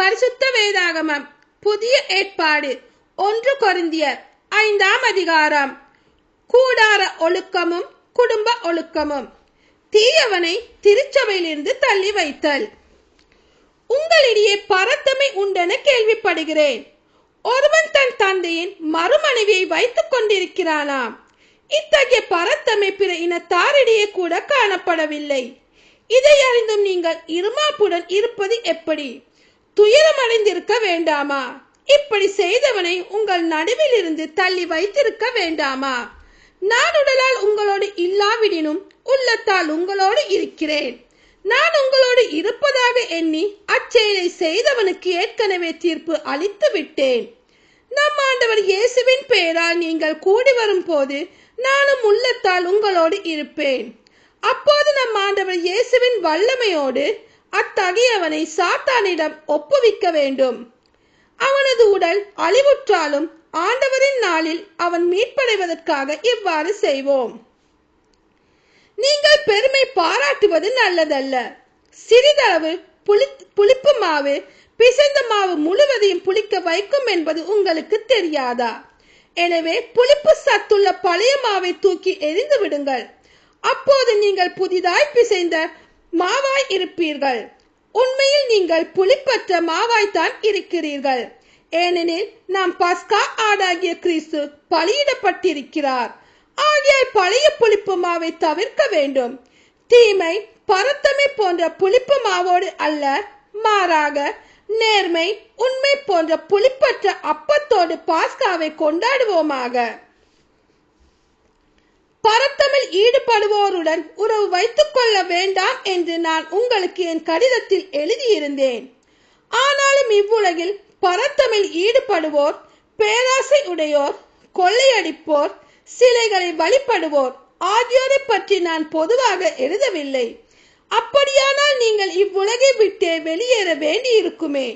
பரிசுத்த வேதாகமம் புதிய ஏற்பாடு 1 கொரிந்தியர் 5ஆம் அதிகாரம். கூடார ஒழுக்கமும் குடும்ப ஒழுக்கமும். தீயவனை திருச்சபையிலிருந்து தள்ளி வைத்தல். உங்களிடையே பரத்தமை உண்டென கேள்விப்படுகிறேன். ஒருவன் தன் தந்தையின் மறுமனைவியை வைத்துக் கொண்டிருக்கிறானாம். இத்தகைய பரத்தமை பிற இனத்தாரிடையே கூட காணப்படவில்லை. இதை அறிந்தும் நீங்கள் இருமாப்புடன் இருப்பது எப்படி? துயரமடைந்திருக்க வேண்டாமா? இப்படி செய்தவனை உங்கள் நடுவில் இருந்து தள்ளி வைத்திருக்க வேண்டாமா? நான் உடலால் உங்களோடு இல்லாவிடினும் உள்ளத்தால் உங்களோடு இருக்கிறேன். நான் உங்களோடு இருப்பதாக எண்ணி அச்செயலை செய்தவனுக்கு ஏற்கனவே தீர்ப்பு அளித்து விட்டேன். நம் ஆண்டவர் இயேசுவின் பெயரால் நீங்கள் கூடி வரும் போது நானும் உள்ளத்தால் உங்களோடு இருப்பேன். அப்போது நம் ஆண்டவர் இயேசுவின் வல்லமையோடு அத்தகையவனை சாத்தானிடம் ஒப்புவிக்க வேண்டும். அவனது உடல் அழிவுற்றாலும் ஆண்டவரின் நாளில் அவன் மீட்படைவதற்காக இவ்வாறு செய்வோம். நீங்கள் பெருமை பாராட்டுவது நல்லதல்ல. சிறிதளவு புளிப்பு மாவு பிசைந்த மாவு முழுவதையும் புளிக்க வைக்கும் என்பது உங்களுக்கு தெரியாதா? எனவே புளிப்பு சத்துள்ள பழைய மாவை தூக்கி எறிந்து விடுங்கள். அப்போது நீங்கள் புதிதாய் பிசைந்த மாவாய் இருப்பீர்கள். உண்மையில் நீங்கள் புளிப்பற்ற மாவாய்த்தான் இருக்கிறீர்கள். ஏனெனில் நாம் பஸ்கா ஆடாகிய கிறிஸ்து பலியிடப்பட்டிருக்கிறார். ஆகியால் பழைய புளிப்பு மாவை தவிர்க்க வேண்டும். தீமை பரத்தமை போன்ற புளிப்பு மாவோடு அல்ல, மாறாக நேர்மை உண்மை போன்ற புளிப்பற்ற அப்பத்தோடு பாஸ்காவை கொண்டாடுவோமாக. பரத்தமில் ஈடுபடுவோருடன் உறவு வைத்துக் கொள்ள வேண்டாம் என்று நான் உங்களுக்கு என் கடிதத்தில் எழுதியிருந்தேன். ஆனாலும் இவ்வுலகில் பரத்தமில் ஈடுபடுவோர், பேராசை உடையோர், கொள்ளையடிப்போர், சிலைகளை வழிபடுவோர் ஆகியோரை பற்றி நான் பொதுவாக எழுதவில்லை. அப்படியானால் நீங்கள் இவ்வுலகை விட்டே வெளியேற வேண்டி இருக்குமே.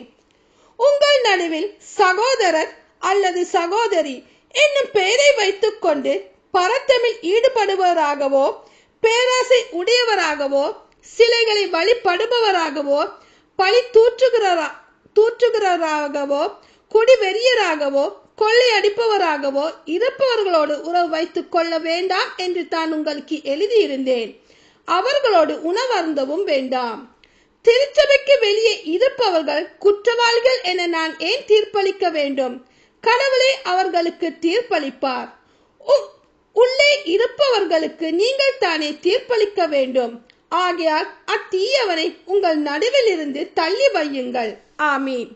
உங்கள் நடுவில் சகோதரர் அல்லது சகோதரி என்னும் பெயரை வைத்துக் கொண்டு பரத்தமில் ஈடுபடுபவராகவோ, பேராசை உடையவராகவோ, சிலைகளை வழிபடுபவராகவோ, பழி தூற்றுகிறவராகவோ, குடிவெறியராகவோ, கொள்ளையடிப்பவராகவோ இருப்பவர்களோடு உறவு வைத்துக் கொள்ள வேண்டாம் என்று தான் உங்களுக்கு எழுதியிருந்தேன். அவர்களோடு உணவருந்தவும் வேண்டாம். திருச்சபைக்கு வெளியே இருப்பவர்கள் குற்றவாளிகள் என நான் ஏன் தீர்ப்பளிக்க வேண்டும்? கடவுளே அவர்களுக்கு தீர்ப்பளிப்பார். உள்ளே இருப்பவர்களுக்கு நீங்கள் தானே தீர்ப்பளிக்க வேண்டும். ஆகையால் அத்தீயவனை உங்கள் நடுவில் இருந்து தள்ளி வையுங்கள். ஆமீன்.